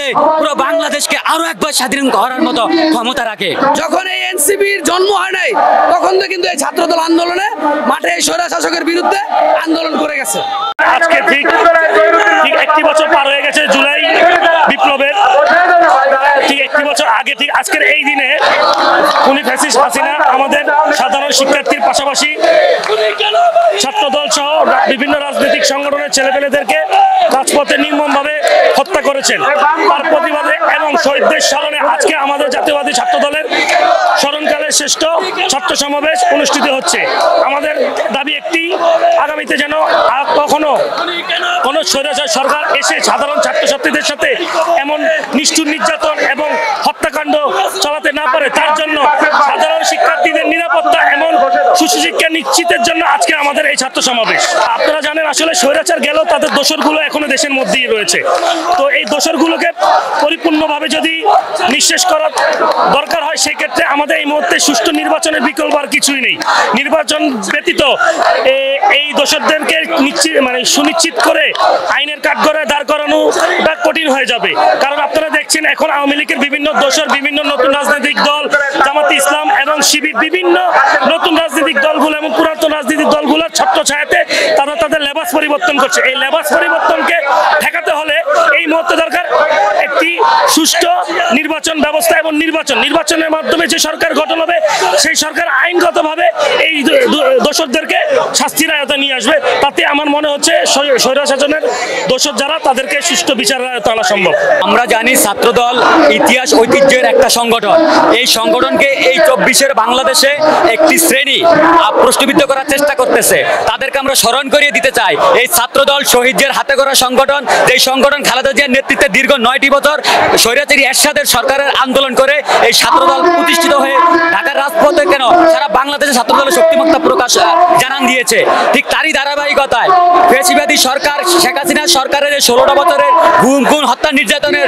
চাইলে পুরো বাংলাদেশকে আরো একবার স্বাধীন করার মতো ক্ষমতা রাখে। যখন এই এনসিপির জন্ম হয় নাই তখন তো কিন্তু এই ছাত্রদল আন্দোলনে মাঠে এই স্বৈর শাসকের বিরুদ্ধে আন্দোলন করে গেছে। আজকে ঠিক 1 বছর পার হয়ে গেছে জুলাই বিপ্লবের, ঠিক 1 বছর আগে ঠিক আজকের এই দিনে খুনি ফ্যাসিস্ট হাসিনা আমাদের সাধারণ শিক্ষার্থীর পাশাপাশি ছাত্রদল সহ বিভিন্ন রাজনৈতিক সংগঠনের ছেলেপেলেদেরকে রাজপথে নির্মমভাবে হত্যা করেছেন। তার প্রতিবাদে এবং শহীদদের স্মরণে আজকে আমাদের জাতীয়বাদী ছাত্রদলের স্মরণকালের শ্রেষ্ঠ ছাত্র সমাবেশ অনুষ্ঠিত হচ্ছে। আমাদের দাবি একটি, আগামীতে যেন কখনো কোনো স্বৈরাচার সরকার এসে সাধারণ ছাত্রছাত্রীদের সাথে এমন নিষ্ঠুর নির্যাতন এবং হত্যাকাণ্ড চালাতে না পারে, তার জন্য সাধারণ শিক্ষার্থীদের নিরাপত্তা এবং সুশিক্ষা নিশ্চিতের জন্য আজকে আমাদের এই ছাত্র সমাবেশ। আপনারা জানেন আসলে স্বৈরাচার গেলেও তাদের দোসরগুলো এখনো দেশের মধ্যেই রয়েছে। তো এই দোসরগুলোকে পরিপূর্ণভাবে যদি নিঃশেষ করার দরকার হয়, সেক্ষেত্রে আমাদের এই মুহূর্তে সুষ্ঠু নির্বাচনের বিকল্প আর কিছুই নেই। নির্বাচন ব্যতীত এই দোসরদেরকে সুনিশ্চিত করে আইনের কাঠগড়ায় দাঁড় করানোটা কঠিন হয়ে যাবে। কারণ আপনারা দেখছেন এখন আওয়ামী লীগের বিভিন্ন দোসর, বিভিন্ন নতুন রাজনৈতিক দল, জামাতে ইসলাম এবং শিবির, বিভিন্ন নতুন রাজনৈতিক দলগুলো এবং পুরাতন রাজনৈতিক দলগুলোর ছত্রছায়াতে তারা তাদের লেবাস পরিবর্তন করছে। এই লেবাস পরিবর্তনকে ঠেকাতে হলে এই মুহূর্তে দরকার একটি সুষ্ঠু নির্বাচন ব্যবস্থা এবং নির্বাচনের মাধ্যমে যে সরকার গঠন হবে সেই সরকার আইনগতভাবে এই দোষরদেরকে শাস্তির আয়তায় নিয়ে আসবে। তাতে আমার মনে হচ্ছে স্বৈরশাসনের দোষর যারা তাদেরকে সুষ্ঠু বিচারের আয়তায় আনা সম্ভব। আমরা জানি ছাত্রদল ইতিহাস ঐতিহ্যের একটা সংগঠন। এই সংগঠনকে এই 24-এর বাংলাদেশে একটি শ্রেণী প্রশ্নবিদ্ধ করার চেষ্টা করতেছে। তাদেরকে আমরা স্মরণ করিয়ে দিতে চাই, এই ছাত্রদল শহীদদের হাতে গড়া সংগঠন। যেই সংগঠন খালেদা জিয়ার নেতৃত্বে দীর্ঘ 9টি বছর স্বৈরাচারী এরশাদের সরকারের আন্দোলন করে এই ছাত্রদল প্রতিষ্ঠিত হয়ে ঢাকার রাজপথে কেন সারা বাংলাদেশে ছাত্রদলের শক্তিমত্তা প্রকাশ জানান দিয়েছে। ঠিক তারই ধারাবাহিকতায় ফ্যাসিবাদী সরকার শেখ হাসিনা সরকারের 16টা বছরের গুম হত্যা নির্যাতনের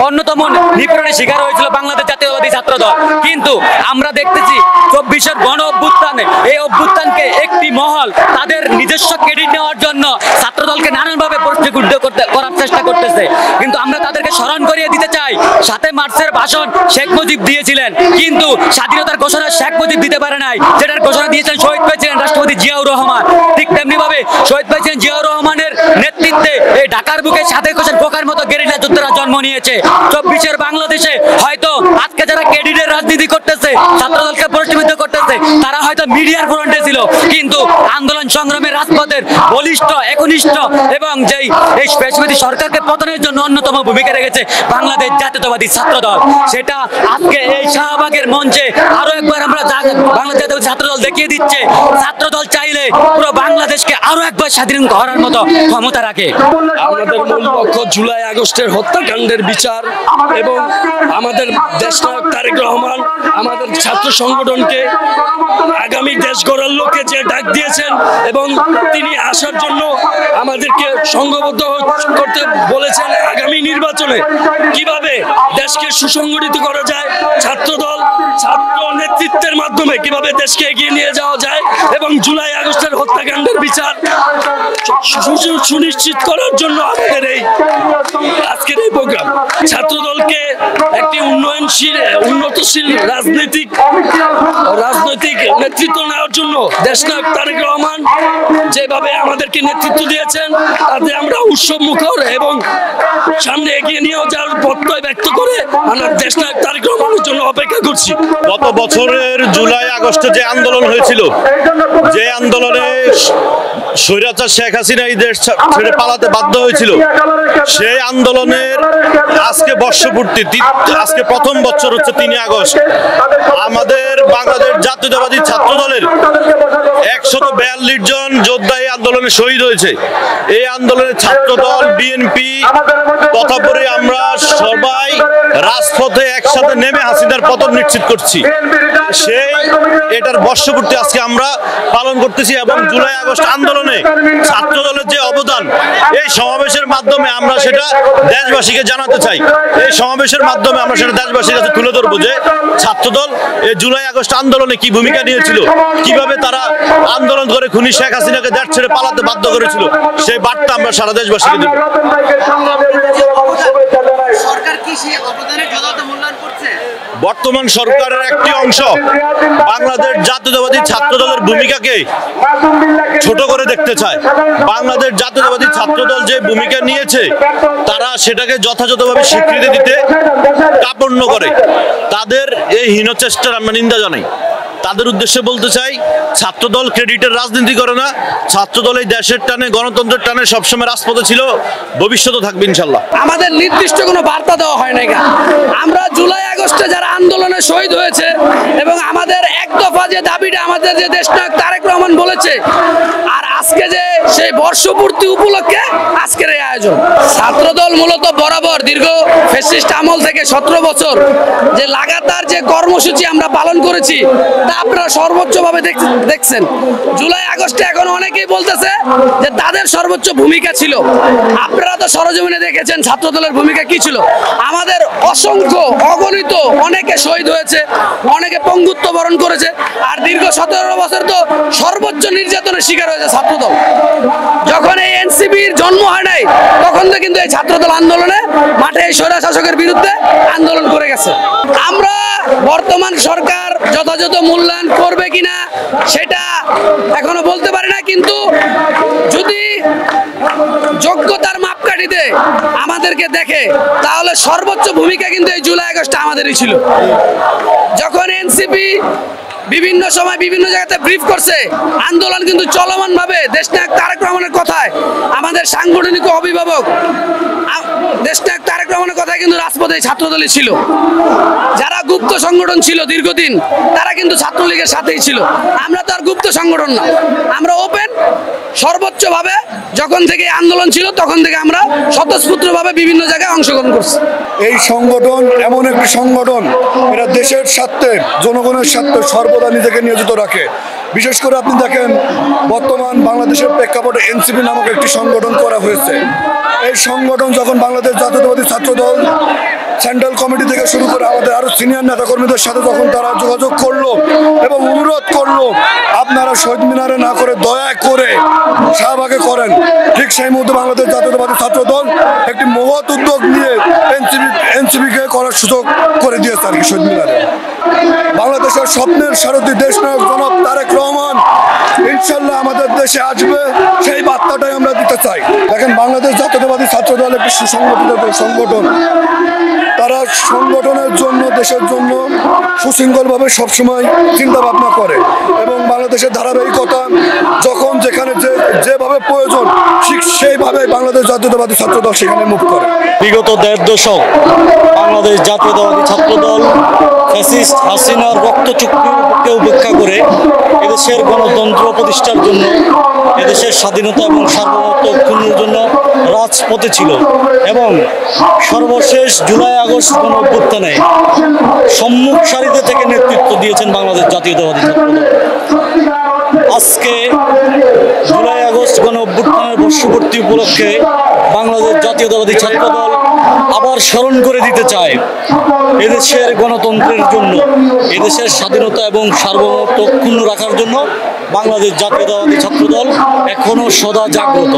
অন্যতম নিপীড়নের শিকার হয়েছিল বাংলাদেশ জাতীয়বাদী ছাত্রদল। কিন্তু আমরা দেখতেছি 24-এর গণ অভ্যুত্থানে এই অভ্যুত্থানকে একটি মহল তাদের নিজস্ব ক্রেডিট নেওয়ার জন্য ছাত্রদলকে নানানভাবে প্রশ্নবিদ্ধ করার চেষ্টা করতেছে। কিন্তু আমরা তাদেরকে স্মরণ করিয়ে দিতে চাই, 7 মার্চের ভাষণ শেখ মুজিব দিয়েছিলেন, কিন্তু স্বাধীনতার ঘোষণা শেখ মুজিব দিতে পারে নাই। যেটার ঘোষণা দিয়েছিলেন শহীদ পেয়েছিলেন রাষ্ট্রপতি জিয়াউর রহমান। ঠিক তেমনি ভাবে শহীদ পেয়েছিলেন জিয়াউর রহমানের নেতৃত্বে এই ঢাকার বুকে 7 কোশের পোকার মতো গেরিলা যোদ্ধারা জন্ম নিয়েছে। 24-এর বাংলাদেশে হয়তো আজকে যারা ক্রেডিটের রাজনীতি করতেছে, ছাত্রদলকে প্রশ্নবিদ্ধ করতেছে, তারা হয়তো মিডিয়ার ফ্রন্টে ছিল, কিন্তু আন্দোলন সংগ্রামের রাজপথের বলিষ্ঠ একনিষ্ঠ এবং যেই এই ফ্যাসিবাদী সরকারকে পতনের জন্য অন্যতম ভূমিকা রেখেছে বাংলাদেশ জাতীয়তাবাদী ছাত্রদল। সেটা আজকে এই শাহবাগের মঞ্চে আরো একবার আমরা বাংলাদেশ জাতীয়তাবাদী ছাত্রদল দেখিয়ে দিচ্ছে, ছাত্রদল চাইলে পুরো বাংলাদেশকে আরো একবার স্বাধীন করার মতো ক্ষমতা রাখে। আমাদের মূল লক্ষ্য জুলাই আগস্টের হত্যাকাণ্ডের বিচার এবং আমাদের দেশনায়ক তারেক রহমান আমাদের ছাত্র সংগঠনকে আগামী দেশ গড়ার লক্ষ্যে যে ডাক দিয়েছেন এবং তিনি আসার জন্য আমাদেরকে সংঘবদ্ধ করতে বলেছেন। আগামী নির্বাচনে কিভাবে দেশকে সুসংগঠিত করা যায়, ছাত্রদল ছাত্র নেতৃত্বের মাধ্যমে কিভাবে দেশকে এগিয়ে নিয়ে যাওয়া যায় এবং জুলাই আগস্টের হত্যাকাণ্ডের বিচার সুনিশ্চিত করার জন্য আমাদের এই আজকের এই প্রোগ্রাম। ছাত্রদলকে একটি উন্নতশীল রাজনৈতিক নেতৃত্ব নেওয়ার জন্য দেশনায়ক তারেক রহমান যেভাবে আমাদেরকে নেতৃত্ব দিয়েছেন, তাতে আমরা উৎসব মুখর এবং সামনে এগিয়ে নিয়ে যাওয়ার প্রত্যয় ব্যক্ত করে আমরা দেশনায়ক তারেক রহমানের জন্য অপেক্ষা করছি। গত বছরের জুলাই আগস্টে যে আন্দোলন হয়েছিল, যে আন্দোলনে স্বৈরাচার শেখ হাসিনা এই দেশ ছেড়ে পালাতে বাধ্য হয়েছিল, সেই আন্দোলনের আজকে বর্ষপূর্তি, আজকে প্রথম বছর হচ্ছে 3 আগস্ট। আমাদের বাংলাদেশ জাতীয়তাবাদী ছাত্রদলের 142 জন যোদ্ধা এই আন্দোলনে শহীদ হয়েছে। এই আন্দোলনে ছাত্রদল, বিএনপি তথাপরি আমরা সবাই রাজপথে একসাথে নেমে হাসিনার পতন নিশ্চিত করছি। এটার বর্ষপূর্তি আজকে আমরা পালন করতেছি এবং জুলাই আগস্ট আন্দোলনে ছাত্রদলের যে অবদান, এই সমাবেশের মাধ্যমে আমরা সেটা দেশবাসীকে জানাতে চাই। এই সমাবেশের মাধ্যমে আমরা সেটা দেশবাসীর কাছে তুলে ধরবো যে ছাত্রদল এই জুলাই আগস্ট আন্দোলনে কি ভূমিকা নিয়েছিল, কিভাবে তারা আন্দোলন করে খুনি শেখ হাসিনাকে দেশ ছেড়ে পালাতে বাধ্য করেছিল। সেই বার্তা আমরা সারা দেশবাসীকে দেব। বর্তমান সরকারের একটি অংশ বাংলাদেশ জাতীয়তাবাদী ছাত্র দলের ভূমিকাকে ছোট করে দেখতে চায়। বাংলাদেশ জাতীয়তাবাদী ছাত্র দল যে ভূমিকা নিয়েছে তারা সেটাকে যথাযথভাবে স্বীকৃতি দিতে কার্পণ্য করে। তাদের এই হীন চেষ্টার আমরা নিন্দা জানাই। তাদের উদ্দেশ্যে বলতে চাই, ছাত্রদল ক্রেডিটের রাজনীতি করে না। ছাত্রদল এই দেশের টানে, গণতন্ত্রের টানে সবসময় রাজপথে ছিল, ভবিষ্যতে থাকবে ইনশাল্লাহ। আমাদের নির্দিষ্ট কোনো বার্তা দেওয়া হয় নাই। আমরা জুলাই আগস্টে যারা আন্দোলনে শহীদ হয়েছে এবং আমাদের এক দফা যে দাবিটা আমাদের যে দেশনায়ক তারেক রহমান বলেছে, আর আজকে যে সেই বর্ষপূর্তি উপলক্ষে আজকের এই আয়োজন। ছাত্রদল মূলত বরাবর দীর্ঘ ফ্যাসিস্ট আমল থেকে 17 বছর যে লাগাতার যে কর্মসূচি আমরা পালন করেছি তা আপনারা সর্বোচ্চভাবে দেখছেন। জুলাই আগস্টে এখন অনেকেই বলতেছে যে তাদের সর্বোচ্চ ভূমিকা ছিল। আপনারা তো সরজমিনে দেখেছেন ছাত্রদলের ভূমিকা কি ছিল। আমাদের অসংখ্য অগণিত অনেকে শহীদ হয়েছে, অনেকে পঙ্গুত্ব বরণ করেছে, আর দীর্ঘ 17 বছর তো সর্বোচ্চ নির্যাতনের শিকার হয়েছে ছাত্রদল। যখন এই এনসিপির জন্ম হয় নাই তখন তো কিন্তু এই ছাত্রদল আন্দোলনে মাঠে এই স্বৈর শাসকের বিরুদ্ধে আন্দোলন করে গেছে। আমরা বর্তমান সরকার যথাযথ মূল্যায়ন করবে কিনা সেটা এখনো বলতে পারি না, কিন্তু যদি যোগ্যতার মাপকাঠিতে আমাদেরকে দেখে তাহলে সর্বোচ্চ ভূমিকা কিন্তু এই জুলাই আগস্টে আমাদেরই ছিল। যখন এনসিপি বিভিন্ন সময় বিভিন্ন জায়গাতে ব্রিফ করছে, আন্দোলন কিন্তু চলমান ভাবে দেশনায়ক তারেক রহমানের কথায় আমাদের সাংগঠনিক অভিভাবক দেশনায়ক তারেক রহমানের কথায় কিন্তু রাজপথে ছাত্রদলই ছিল। যারা গুপ্ত সংগঠন ছিল দীর্ঘদিন তারা কিন্তু ছাত্রলীগের সাথেই ছিল। আমরা তো আর গুপ্ত সংগঠন না, আমরা ওপেন সর্বোচ্চভাবে যখন থেকে আন্দোলন ছিল তখন থেকে আমরা স্বতঃস্ফূর্তভাবে বিভিন্ন জায়গায় অংশগ্রহণ করছি। এই সংগঠন এমন একটি সংগঠন, এরা দেশের স্বার্থে, জনগণের স্বার্থে সর্বদা নিজেকে নিয়োজিত রাখে। বিশেষ করে আপনি দেখেন বর্তমান বাংলাদেশের প্রেক্ষাপটে এনসিপি নামক একটি সংগঠন করা হয়েছে। এই সংগঠন যখন বাংলাদেশ জাতীয়তাবাদী ছাত্রদল সেন্ট্রাল কমিটি থেকে শুরু করে আমাদের আরো সিনিয়র নেতাকর্মীদের সাথে যখন তারা যোগাযোগ করলো এবং অনুরোধ করলো আপনারা শহীদ মিনারে না করে দয়া করে শাহবাগে করেন, ঠিক সেই মুহূর্তে বাংলাদেশ জাতীয়তাবাদী ছাত্রদল একটি মহৎ উদ্যোগ নিয়ে এনসিপিকে করার সুযোগ করে দিয়েছে আর কি শহীদ মিনারে। বাংলাদেশের স্বপ্নের সারথী দেশনায়ক জনাব তারেক রহমান ইনশাল্লাহ আমাদের দেশে আসবে, সেই বার্তাটাই আমরা দিতে চাই। দেখেন বাংলাদেশ জাতীয়তাবাদী ছাত্রদল একটি সুসংগঠিত সংগঠন। তারা সংগঠনের জন্য, দেশের জন্য সুশৃঙ্খলভাবে সবসময় চিন্তা ভাবনা করে এবং বাংলাদেশের ধারাবাহিকতা যখন যেখানে যেভাবে প্রয়োজন ঠিক সেইভাবে বাংলাদেশ জাতীয়তাবাদী ছাত্রদল সেখানে মুভ করে। বিগত 1.5 দশক বাংলাদেশ জাতীয়তাবাদী ছাত্রদল ফ্যাসিস্ট হাসিনার রক্তচক্ষুকে উপেক্ষা করে এদেশের গণতন্ত্র প্রতিষ্ঠার জন্য, এদেশের স্বাধীনতা এবং সার্বভৌমত্ব অক্ষুণ্ণের জন্য রাজপথে ছিল এবং সর্বশেষ জুলাই আগস্ট গণ অভ্যুত্থানে সম্মুখ সারিতে থেকে নেতৃত্ব দিয়েছেন বাংলাদেশ জাতীয়তাবাদী ছাত্রদল। আজকে জুলাই আগস্ট গণ অভ্যুত্থানের বর্ষপূর্তি উপলক্ষে বাংলাদেশ জাতীয়তাবাদী ছাত্রদল আবার স্মরণ করে দিতে চায় এদেশের গণতন্ত্রের জন্য, এদেশের স্বাধীনতা এবং সার্বভৌমত্ব অক্ষুণ্ণ রাখার জন্য বাংলাদেশ জাতীয়তাবাদী ছাত্রদল এখনো সদা জাগ্রত।